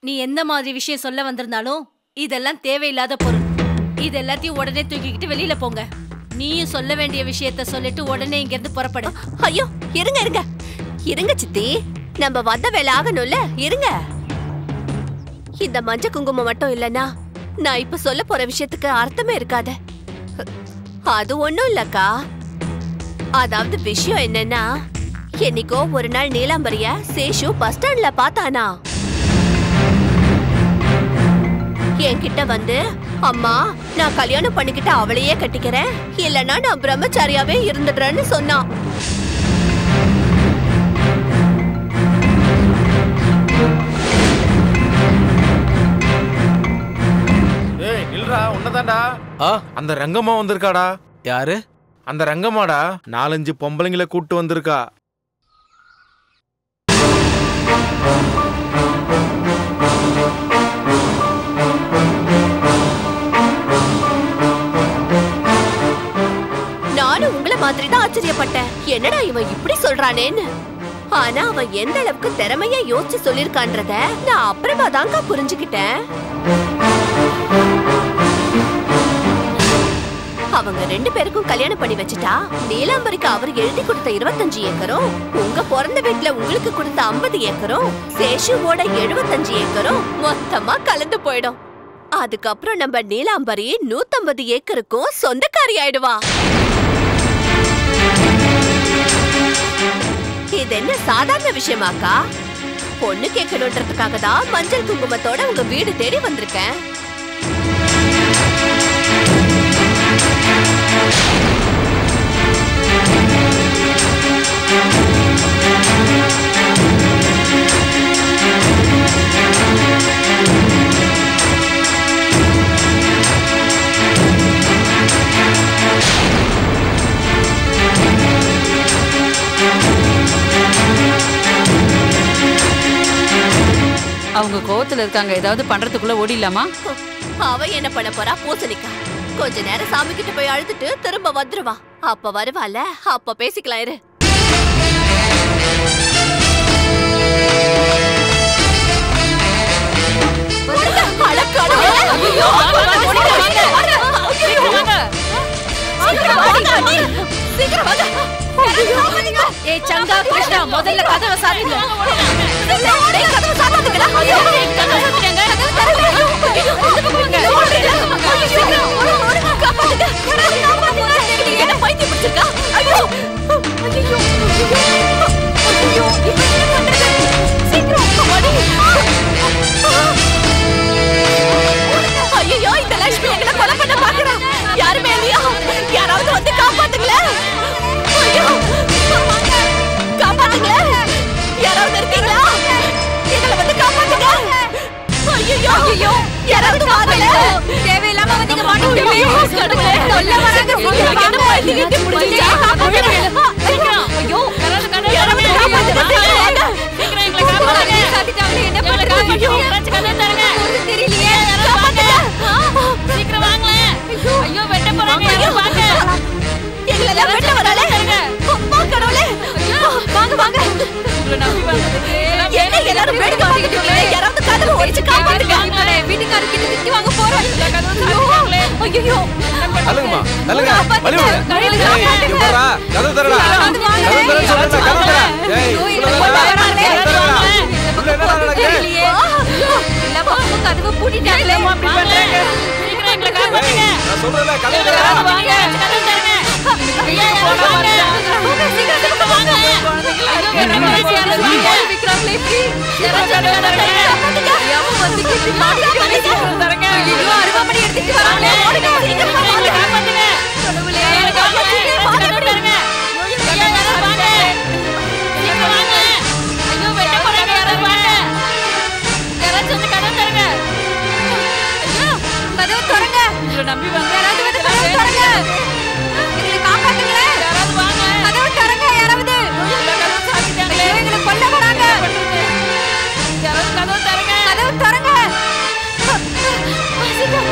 நீ எந்த மாதிரி விஷயம் சொல்ல வந்திருந்தாலும் இதெல்லாம் தேவையில்லாத பொருள். இது எல்லாத்தையும் உடனே தூக்கிக்கிட்டு வெளியில போங்க. நீயும் சொல்ல வேண்டிய விஷயத்த சொல்லிட்டு உடனே இங்க இருந்து புறப்படு. ஐயோ இருங்க இருங்க இருங்க சித்தி, நம்ம வந்த வேலை ஆகணும்ல. இருங்க, இந்த மஞ்ச குங்குமம் மட்டும் இல்லனா நான் இப்ப சொல்ல போற விஷயத்துக்கு அர்த்தமே இருக்காது. அது ஒண்ணும் இல்லக்கா. அதாவது விஷயம் என்னன்னா, என்னைக்கோ ஒரு நாள் நீலாம்பரிய சேஷு பஸ் ஸ்டாண்ட்ல பார்த்தானா. என்கிட்ட வந்து, அம்மா நான் கல்யாணம் பண்ணிக்கிட்டு அவளையே கட்டிக்கிறேன், இல்லனா நான் பிரம்மச்சாரியாவே இருந்துடுறேன்னு சொன்னான். ஏய் நில்றா, உன்னதான்டா. அந்த ரங்கம்மா வந்திருக்காடா. யாரு? அந்த ரங்கம்மாடா. 4-5 பொம்பளைங்களை கூட்டு வந்திருக்கா. நானும் உங்களை மாதிரி தான் ஆச்சரியப்பட்டேன். என்னடா இவன் இப்படி சொல்றானேன்னு. ஆனா அவன் எந்த அளவுக்கு திறமையா யோசிச்சு சொல்லிருக்கான்றத நான் அப்புறமா தாங்க புரிஞ்சுக்கிட்டேன். அவங்க 2 பேருக்கும் கல்யாணம் பண்ணி வச்சுட்டா, நீலாம்பரிக்கு அவர் எழுதி கொடுத்த 25 ஏக்கரும், உங்க பிறந்த வீட்டுல உங்களுக்கு கொடுத்த 50 ஏக்கரும், சேஷுவோட 75 ஏக்கரும் மொத்தமா கலந்து போயிடும். அதுக்கப்புறம் நம்ம நீலாம்பரி 150 ஏக்கருக்கும் சொந்தக்காரி ஆயிடுவா. இது என்ன சாதாரண விஷயமாக்கா? பொண்ணு கேட்கணுன்றதுக்காக தான் மஞ்சள் குங்குமத்தோட உங்க வீடு தேடி வந்திருக்கேன். அவங்க கோவத்துல இருக்காங்க, ஏதாவது பண்றதுக்குள்ள ஓடிடலாமா? அவ என்ன பண்ண போறா? பூசணிக்கா கொஞ்ச நேரம் சாமி கிட்ட போய் அழுதுட்டு திரும்ப வந்துருவா. அப்ப வருவால, அப்ப பேசிக்கலாம். இரு. ஏய் சங்கா கிருஷ்ணா, முதல்ல கதவை சாத்துங்க. ஐயோ இந்த லட்சுமி எங்களை கொலை பண்ண பாக்குறா. யாருமே இல்லையா? யாராவது வந்து காப்பாத்துங்களேன். காப்பாத்துங்களேன். யாராவது இருக்கீங்களா? எங்களை வந்து காப்பாத்துங்க. ஐயோ யாராவது வாங்கல. தேவையில்லாம வந்தீங்க மாட்டீங்க. சொல்ல வராங்க. என்ன பண்ணிட்டு புடிச்சீங்க? காப்பாத்துங்க. ஐயோ யாராவது காப்பாத்துங்க. சீக்கிரம் எங்களை காப்பாத்துங்க. சாத்திட்டாங்க. என்ன பண்றாங்க? ஐயோ கதை தரங்க. தெரியலையே. காப்பாத்துங்க. சீக்கிரம் வாங்க. ஐயோ வெட்ட போறாங்க. வாங்க. எங்களை எல்லாம் வெட்ட வரால. அம்மா கடவுளே. வாங்க வாங்க. உங்களை நம்பி வந்ததுக்கு என்ன எல்லாரும் வேடிக்கை பார்த்துட்டு இருக்கீங்க? யாராவது கதவை உடைச்சு காப்பாத்துங்க. வீட்டுக்காரர் கிட்ட திட்டி வாங்க போறோம். ஐயோ தள்ளுங்கம்மா, தள்ளுங்க. வலி விடு. ஏய் இங்க போறா. கதவு தரடா. கதவு தரேன்னு சொல்றேன். கதவு தர. ஏய் என்னடா நடக்குது? இல்ல பாப்பா கதவை பூட்டிட்டாங்களே. அப்படி பண்றாங்க. சீக்கிரம் எங்களை காப்பாத்துங்க. நான் சொல்றேன்ல, கதவு தரடா. வாங்க. கதவு தரங்க. ஐயா வாங்க. சீக்கிரம் வாங்க. ஐயோ பேசியால வாங்க. விக்ரம்ல இப்படி யாராவது தரங்க. யாவும் வந்து கிட்டி மாட்டிட்டு தரங்க. ஐயோ அருவாமணி எடுத்துட்டு வரானே. ஓடுங்க. சீக்கிரம் வாங்க. காப்பாத்துங்க. கடவுளே காப்பாத்துங்க. பாத்து தரங்க. ஐயா யாராவது வாங்க. சீக்கிரம் வாங்க. ஐயோ வெட்ட போறாங்க. யாராவது வாங்க. யாராவது வந்து கதவு தரங்க. ஐயோ கதவு தரங்க. உங்களை நம்பி வந்த யாராவது வந்து கதவு தரங்க. எங்களை காப்பாத்துங்களே. யாராவது வாங்க. கதவு தரங்க. யாராவது கதவு சாத்திட்டாங்களே. எங்களை கொல்ல வராங்க. யாராவது கதவு தரங்க. கதவு தரங்க. சீக்கிரம்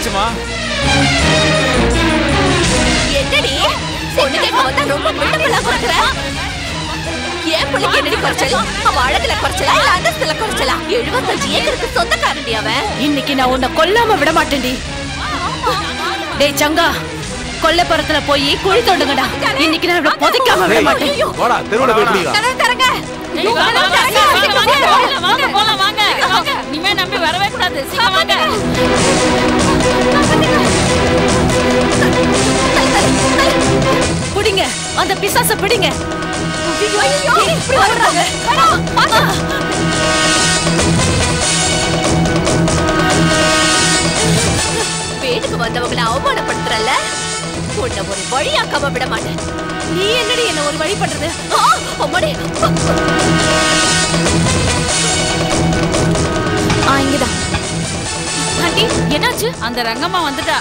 என்னாச்சுமா? என்னடி பொண்ணு கேட்க வந்தா ரொம்ப பிள்ளைகளா குறைக்கிற? ஏன் பிள்ளைக்கு என்னடி குறைச்சல்? அவ அழகுல குறைச்சலா இல்ல அந்தஸ்துல குறைச்சலா? 75 ஏக்கருக்கு சொந்தக்காரன்டி அவன். இன்னைக்கு நான் உன்னை கொல்லாம விட மாட்டேன்டி. டேய் சங்கா, கொல்லைப்புறத்துல போய் குழி தோண்டுங்கடா. இன்னைக்கு நான் இவளை புதைக்காம விட மாட்டேன். போடா, தெருவுல போய் குடிக்கலாம். கதவு திறங்க. வாங்க போலாம் வாங்க. இனிமே நம்பி வரவே கூடாது. சீக்கிரம் வாங்க. புடிங்க, அந்த பிசாச பிடிங்க. ஐயோ, இப்படி வர்றாங்க. வாங்க. வீட்டுக்கு வந்தவங்களை அவமானப்படுத்துறல்ல, உன்னை ஒரு வழியாக்காம விட மாட்டேன். நீ என்னடி என்ன ஒரு வழி பண்றது? அம்மாடி. இங்கதான். ஆண்டி, என்னாச்சு? அந்த ரங்கம்மா வந்துட்டா.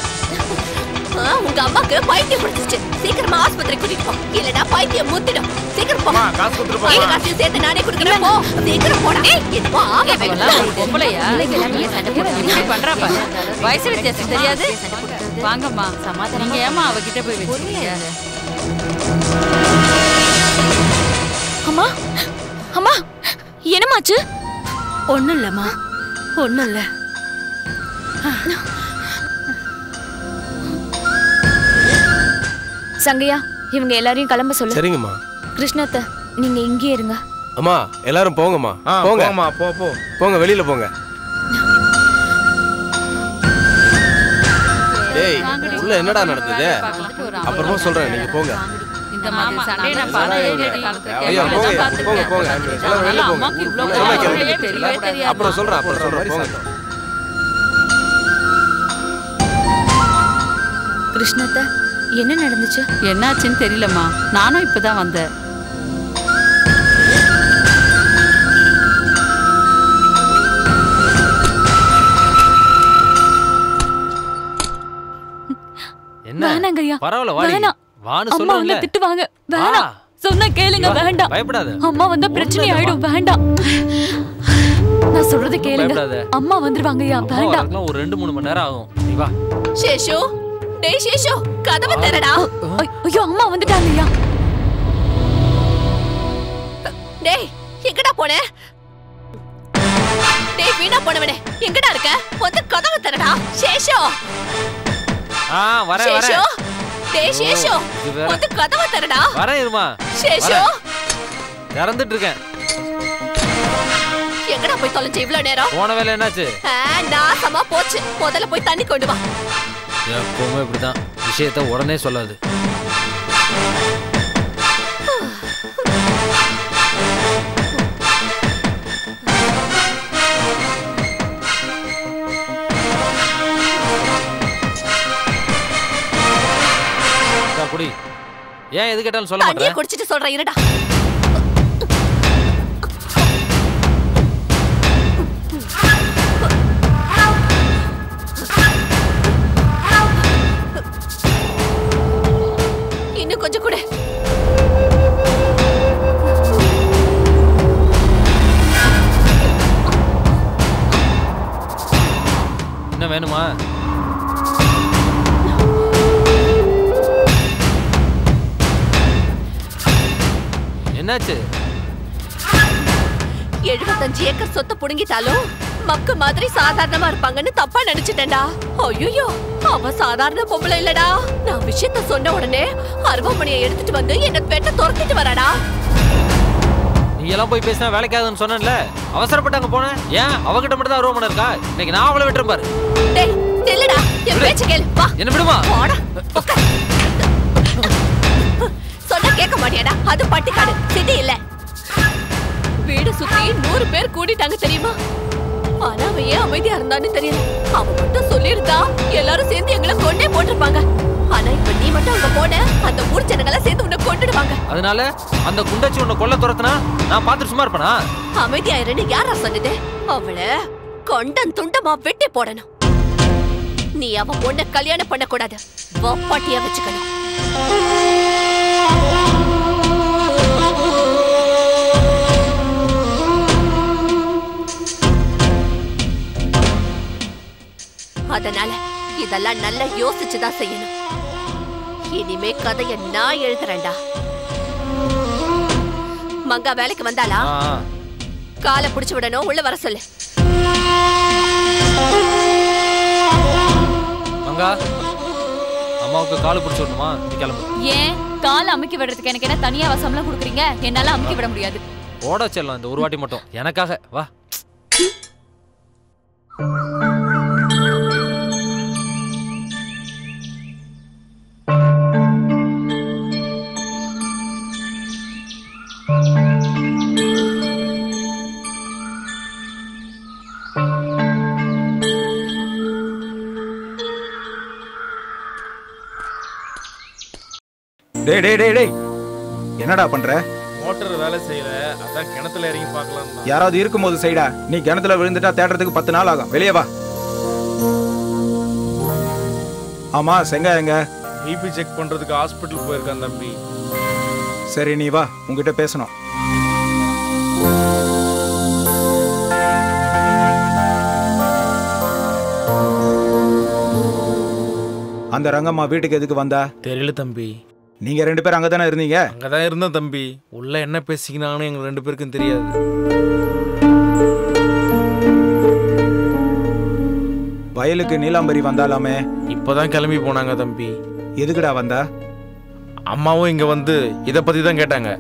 உங்க அம்மாக்கு பைத்தியம் பிடிச்சிருச்சு. சீக்கிரமா ஆஸ்பத்திரி கூட்டிட்டு போ, இல்லடா பைத்தியம் முத்திடும். சீக்கிரம் போ. காசு கொடுத்துட்டு போ. இந்த காசையும் சேர்த்து நானே கொடுக்கிறேன். போ, சீக்கிரம் போடா. என்னமோ ஆக ஒரு பொம்பளையா இப்படி பண்றா பாரு. வயசு வித்தியாசம் தெரியாது. வாங்கம்மா, நீங்க ஏமா அவகிட்ட போய் வச்சிருக்கீங்க? அம்மா, அம்மா, என்னமாச்சு? ஒண்ணும் இல்லம்மா, ஒண்ணும் இல்ல. சங்கையா, இவங்க எல்லாரையும் கிளம்ப சொல்லு. சரிங்கம்மா. கிருஷ்ணத்த, நீங்க இங்கே இருங்க. அம்மா எல்லாரும் போங்கம்மா. போங்கம்மா. போங்க, வெளியில போங்க. டேய், உள்ள என்னடா நடந்தது? அப்புறமா சொல்றேன், நீங்க போங்க. இந்த மாதிரி சண்டையை நான் பார்த்ததே ஐயா, போங்க போங்க. எல்லாரும் வெளியில போங்க. சொன்னா கேளுங்க. அப்புறம் சொல்றேன் போங்க. கிருஷ்ணத்த, என்ன நடந்துச்சு? என்னாச்சுன்னு தெரியலம்மா, நானும் இப்பதான் வந்தேன். வேணாங்கய்யா, பரவாயில்ல, வாடி. வேணாம். வான்னு அம்மா வந்து சொல்றேன்ல. திட்டுவாங்க. வேணாம், சொன்னா கேளுங்க. வேண்டாம், பயப்படாத. அம்மா வந்தா பிரச்சனை ஆயிடும். வேண்டாம், நான் சொல்றத கேளுங்க. பயப்படாத. அம்மா வந்துருவாங்கய்யா. அம்மா வேண்டாம். வரதுக்குலாம் ஒரு 2-3 மணி நேரம் ஆகும். நீ வா. சேஷு, டேய் சேஷு, கதவை திறடா. ஐயோ, அம்மா வந்துட்டாங்கய்யா. டேய், எங்கடா போன? டேய் வீணா போனவனே, எங்கடா இருக்க? வந்து கதவை திறடா. சேஷு, வரேன் சேஷு, வரேன். டேய் சேஷு, இது வேற. வந்து கதவை திறடா. வரேன் இருமா. சேஷு, திறந்துட்டு இருக்கேன். எங்கடா போய் தொலைஞ்ச இவ்வளவு நேரம்? போன வேலை என்னாச்சு? நாசமா போச்சு. முதல்ல போய் தண்ணி கொண்டு வா. எப்பவுமே இப்படிதான், விஷயத்த உடனே சொல்லாது. குடி. ஏன் எது கேட்டாலும் சொல்ல தண்ணியை மாட்டேன்? குடிச்சிட்டு சொல்றேன் இருடா. இன்னும் கொஞ்சம் கூட. என்ன வேணுமா? என்னாச்சு? 75 ஏக்கர் சொத்தை புடுங்கிட்டாலும் மக்கு மாதிரி சாதாரணமா இருப்பாங்கன்னு தப்பா நினைச்சிட்டேன்டா. ஐயோ, அவ சாதாரண பொம்பளை இல்லடா. நான் விஷயத்த சொன்ன உடனே அருவாமனையை எடுத்துட்டு வந்து என்ன பெட்ட துரத்திட்டு வராடா. நீ எல்லாம் போய் பேசினா வேலைக்காதுன்னு சொன்னேன்ல, அவசரப்பட்டு அங்க போனேன். ஏன் அவகிட்ட மட்டும் தான் அருவாமனை இருக்கா? இன்னைக்கு நான் அவளை விட்டுறேன் பாரு. டேய் நில்லுடா, என் பேச்ச கேளு. வா, என்ன விடுமா? போடா, உட்கார். சொன்னா கேட்க மாட்டியாடா? அது பட்டிக்காடு, சிட்டி இல்ல. வீடு சுத்தி 100 பேர் கூடிட்டாங்க தெரியுமா? ஆனா அவ ஏன் அமைதியா இருந்தான்னு தெரியல. அவ மட்டும் சொல்லியிருந்தா எல்லாரும் சேர்ந்து எங்களை கொண்டே போட்டிருப்பாங்க. ஆனா இப்ப நீ மட்டும் அங்க போன, அந்த ஊர் ஜனங்கள சேர்ந்து உன்னை கொண்டுடுவாங்க. அதனால அந்த குண்டச்சி உன்னை கொல்ல துரத்துனா நான் பார்த்துட்டு சும்மா இருப்பேனா? அமைதியா இருன்னு யாரா சொன்னது? அவளை கொண்டன் துண்டமா வெட்டி போடணும். நீ அவ பொண்ண கல்யாணம் பண்ண கூடாது, வப்பாட்டியா வச்சுக்கணும். அதனால இதெல்லாம் நல்லா யோசிச்சுதான் செய்யணும். இனிமே கதைய நான் எழுதுறேன்டா. மங்கா வேலைக்கு வந்தாளா? காலை புடிச்சு விடணும், உள்ள வர சொல்லு. மங்கா, அம்மாவுக்கு காலை புடிச்சு விடணுமா? நீ கிளம்பு. ஏன் காலை அமுக்கி விடுறதுக்கு எனக்கு என்ன தனியா வசம்லாம் கொடுக்குறீங்க? என்னால அமுக்கி விட முடியாது. ஓட செல்லம், இந்த ஒரு வாட்டி மட்டும் எனக்காக வா. டேய் டேய் டேய் டேய், என்னடா பண்ற? மோட்டர் வேலை செய்யல, அதான் கிணத்துல இறங்கி பார்க்கலாம். யாராவது இருக்கும்போது செய்டா. நீ கிணத்துல விழுந்துட்டா தேடுறதுக்கு 10 நாள் ஆகும். வெளியே வா. ஆமா, செங்கா எங்க? பிபி செக் பண்றதுக்கு ஹாஸ்பிட்டல் போயிருக்கான் தம்பி. சரி, நீ வா, உங்ககிட்ட பேசணும். அந்த ரங்கம்மா வீட்டுக்கு எதுக்கு வந்தா? தெரியல தம்பி. நீங்க 2 பேரும் அங்கதானே இருந்தீங்க? அங்கதான் இருந்தேன் தம்பி. உள்ள என்ன பேசிக்கினான்னு எங்க 2 பேருக்கும் தெரியாது. வயலுக்கு நீலாம்பரி வந்தாலாமே? இப்பதான் கிளம்பி போனாங்க தம்பி. எதுக்குடா வந்தா? அம்மாவும் இங்க வந்து இத பத்தி தான் கேட்டாங்க.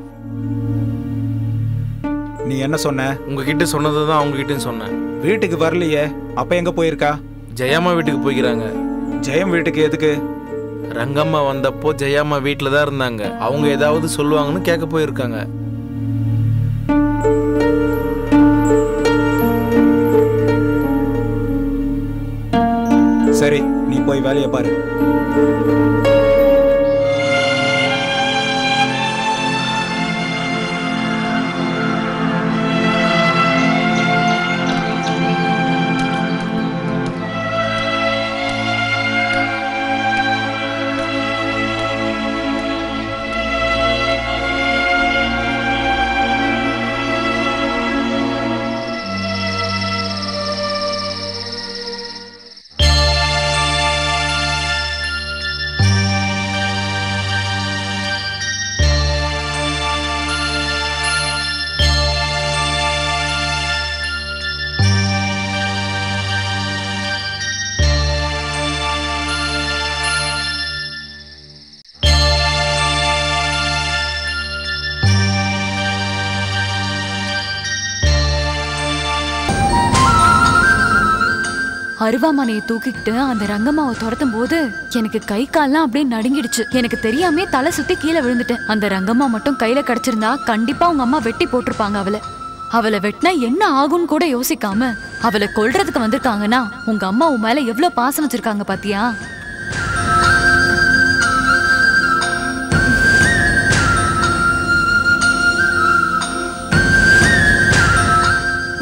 நீ என்ன சொன்ன? உங்ககிட்ட சொன்னதுதான் அவங்க கிட்டயும் சொன்னேன். வீட்டுக்கு வரலையே, அப்ப எங்க போயிருக்கா? ஜெயம்மா வீட்டுக்கு போய்க்கிறாங்க. ஜெயம் வீட்டுக்கு எதுக்கு? ரங்கம்மா வந்தப்போ ஜெயம்மா வீட்டுல தான் இருந்தாங்க. அவங்க ஏதாவது சொல்லுவாங்கன்னு கேட்க போயிருக்காங்க. சரி, நீ போய் வேலையை பாரு. அருவாமனையை தூக்கிக்கிட்டு அந்த ரங்கம்மாவை துரத்தும் போது எனக்கு கை கால்லாம் அப்படியே நடுங்கிடுச்சு. எனக்கு தெரியாமே தலை சுத்தி கீழே விழுந்துட்டேன். அந்த ரங்கம்மா மட்டும் கையில கிடைச்சிருந்தா கண்டிப்பா உங்க அம்மா வெட்டி போட்டிருப்பாங்க அவளை வெட்டினா என்ன ஆகும்னு கூட யோசிக்காம அவளை கொல்றதுக்கு வந்திருக்காங்கன்னா உங்க அம்மா உன் மேல எவ்வளவு பாசம் வச்சிருக்காங்க பாத்தியா?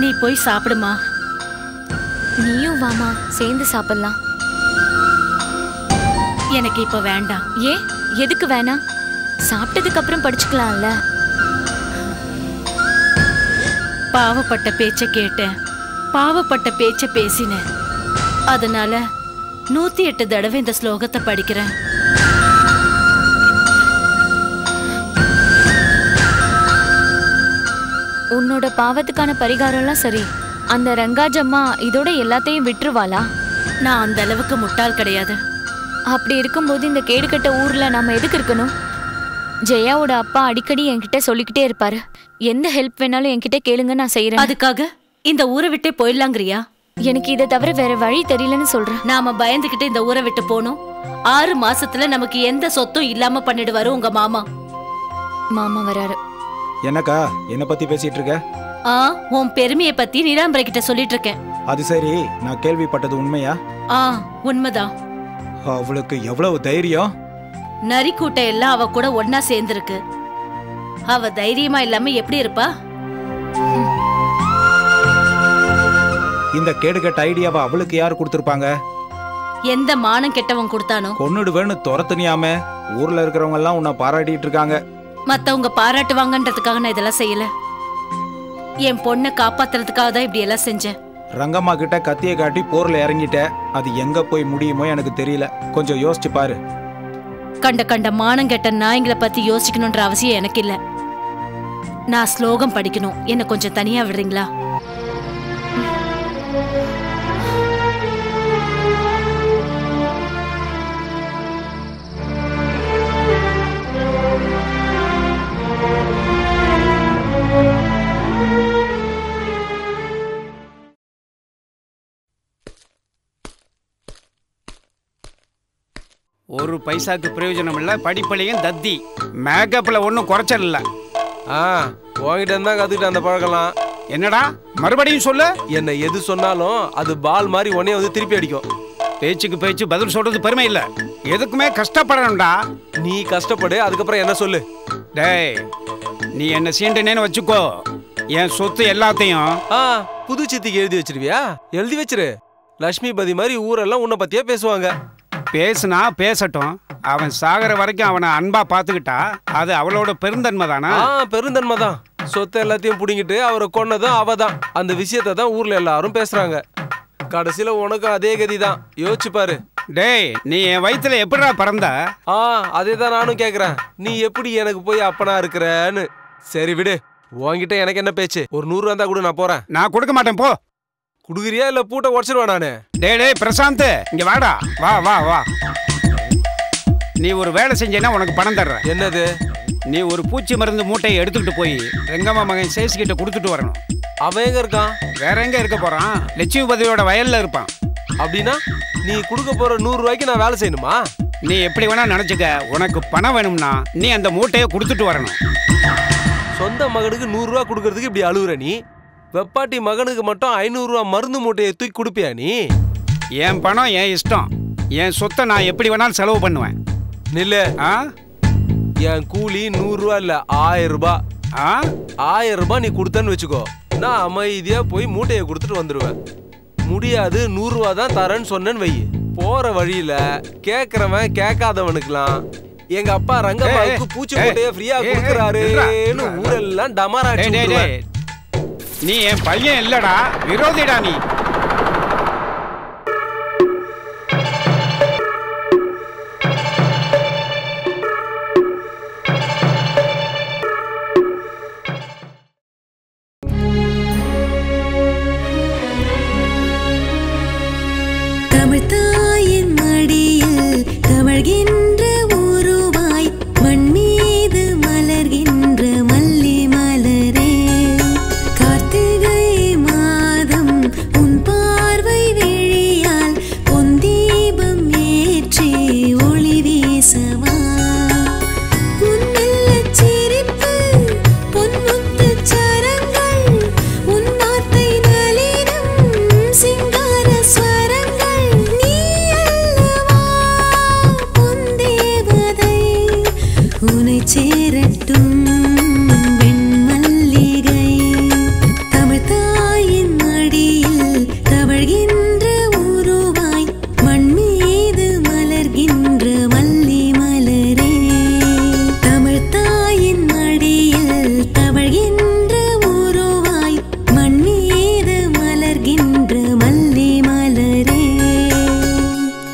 நீ போய் சாப்பிடுமா. நீயும் வாமா, சேர்ந்து சாப்பிடலாம். எனக்கு இப்ப வேண்டாம். ஏன், எதுக்கு வேணாம்? சாப்பிட்டதுக்கு அப்புறம் படிச்சுக்கலாம்ல. பாவப்பட்ட பேச்ச கேட்டேன், பாவப்பட்ட பேச்ச பேசினேன். அதனால 108 தடவை இந்த ஸ்லோகத்தை படிக்கிறேன். உன்னோட பாவத்துக்கான பரிகாரம்லாம் சரி, அந்த ரங்காஜம்மா இதோட எல்லாத்தையும் விட்டுருவாளா? நான் அந்த அளவுக்கு முட்டாள் கிடையாது. அப்படி இருக்கும்போது இந்த கேடுகட்ட ஊர்ல நாம எதுக்கு இருக்கணும்? ஜெயாவோட அப்பா அடிக்கடி என்கிட்ட சொல்லிக்கிட்டே இருப்பாரு, எந்த ஹெல்ப் வேணாலும் என்கிட்ட கேளுங்க, நான் செய்யறேன். அதுக்காக இந்த ஊரை விட்டே போயிடலாங்கிறியா? எனக்கு இதை தவிர வேற வழி தெரியலன்னு சொல்றேன். நாம பயந்துகிட்டு இந்த ஊரை விட்டு போனோம். 6 மாசத்துல நமக்கு எந்த சொத்தும் இல்லாம பண்ணிடுவாரு உங்க மாமா. மாமா வராரு. என்னக்கா, என்ன பத்தி பேசிட்டு இருக்க? உன் பெருமையை பத்தி நீலாம்பரை கிட்ட சொல்லிட்டு இருக்கேன். அது சரி, நான் கேள்விப்பட்டது உண்மையா? உண்மைதான். அவளுக்கு எவ்வளவு தைரியம்! நரி கூட்டம் எல்லாம் அவ கூட ஒன்னா சேர்ந்திருக்கு. அவ தைரியமா இல்லாம எப்படி இருப்பா? இந்த கேடுகட்ட ஐடியாவை அவளுக்கு யாரு கொடுத்திருப்பாங்க? எந்த மானம் கெட்டவன் கொடுத்தானோ? கொன்னுடுவேன்னு துரத்துனியாம ஊர்ல இருக்கிறவங்க எல்லாம் உன்னை பாராட்டிட்டு இருக்காங்க. மத்தவங்க பாராட்டுவாங்கன்றதுக்காக நான் இதெல்லாம் செய்யல. என் பொண்ணை காப்பாத்துறதுக்காக தான் இப்படி எல்லாம் செஞ்சேன். ரங்கம்மா கிட்ட கத்தியை காட்டி போர்ல இறங்கிட்ட. அது எங்க போய் முடியுமோ எனக்கு தெரியல. கொஞ்சம் யோசிச்சு பாரு. கண்ட கண்ட மானங்கெட்ட நாய்களை பத்தி யோசிக்கணும்ன்ற அவசியம் எனக்கு இல்ல. நான் ஸ்லோகம் படிக்கணும். என்ன கொஞ்சம் தனியா விடுறீங்களா? ஒரு பைசாக்கு பிரயோஜனம் இல்ல. படிப்பலையும் தத்தி. மேக்கப்ல ஒன்றும் குறைச்சல் இல்ல. உங்ககிட்ட இருந்தா கத்துக்கிட்ட அந்த பழக்கலாம். என்னடா மறுபடியும் சொல்லு. என்ன எது சொன்னாலும் அது பால் மாதிரி உடனே வந்து திருப்பி அடிக்கும். பேச்சுக்கு பேச்சு பதில் சொல்றது பெருமை இல்ல. எதுக்குமே கஷ்டப்படணும்டா. நீ கஷ்டப்படு, அதுக்கப்புறம் என்ன சொல்லு. டேய், நீ என்ன சீண்டனேன்னு வச்சுக்கோ. என் சொத்து எல்லாத்தையும் புது சித்திக்கு எழுதி வச்சிருவியா? எழுதி வச்சிரு. லட்சுமிபதி மாதிரி ஊரெல்லாம் உன்னை பத்தியே பேசுவாங்க. பேசுனா பேசட்டும். அவன் சாகர வரைக்கும் அவனை அன்பா பாத்துக்கிட்டா அது அவளோட பெருந்தன்மை தானா? பெருந்தன்மை தான். சொத்தை எல்லாத்தையும் புடிங்கிட்டு அவரை கொன்னதும் அவதான். அந்த விஷயத்தை தான் ஊர்ல எல்லாரும் பேசுறாங்க. கடைசியில உனக்கு அதே கதிதான். யோசிச்சு பாரு. டேய், நீ என் வயித்துல எப்படிடா பிறந்த? அதேதான் நானும் கேக்குறேன். நீ எப்படி எனக்கு போய் அப்பனா இருக்கிறன்னு. சரி விடு, உன்கிட்ட எனக்கு என்ன பேச்சு? ஒரு 100 ரூபா கூட நான் போறேன். நான் கொடுக்க மாட்டேன் போ. குடுக்குறியா இல்ல பூட்டை உடச்சிருவேன் நானு? டேய் பிரசாந்த், இங்க வாடா. வா வா வா. நீ ஒரு வேலை செஞ்சேன்னா உனக்கு பணம் தர்றேன். என்னது? நீ ஒரு பூச்சி மருந்து மூட்டையை எடுத்துக்கிட்டு போய் ரெங்கம்மா மகன் சேசிக்கிட்ட கொடுத்துட்டு வரணும். அவன் எங்க இருக்கான்? வேற எங்க இருக்க போறான்? லட்சுமிபதியோட வயல்ல இருப்பான். அப்படின்னா நீ கொடுக்க போற 100 ரூபாய்க்கு நான் வேலை செய்யணுமா? நீ எப்படி வேணா நினைச்சுக்க. உனக்கு பணம் வேணும்னா நீ அந்த மூட்டையை கொடுத்துட்டு வரணும். சொந்த மகனுக்கு 100 ரூபா கொடுக்கறதுக்கு இப்படி அழுகுற நீ? வெப்பாட்டி மகனுக்கு மட்டும் 500 ரூபா மருந்து மூட்டையை தூக்கி கொடுப்பியா நீ? என் பணம் என் இஷ்டம். என் சொத்தை நான் எப்படி வேணாலும் செலவு பண்ணுவேன். நில்லு. என் கூலி 100 ரூபா இல்ல 1000 ரூபாய். 1000 ரூபாய் நீ கொடுத்தன்னு வச்சுக்கோ. நான் அமைதியா போய் மூட்டையை கொடுத்துட்டு வந்துடுவேன். முடியாது, 100 ரூபா தான் தரேன்னு சொன்னேன்னு வை. போற வழியில கேக்குறவன் கேட்காதவனுக்குலாம் எங்க அப்பா ரங்கம்மாவுக்கு பூச்சி மூட்டையை ஃப்ரீயா கொடுக்குறாருன்னு ஊரெல்லாம் டமாரா அடிச்சு. நீ என் பையன் இல்லடா, விரோதிடா நீ. தமிழ்த்தாயின் மடியில் தமிழ்கின்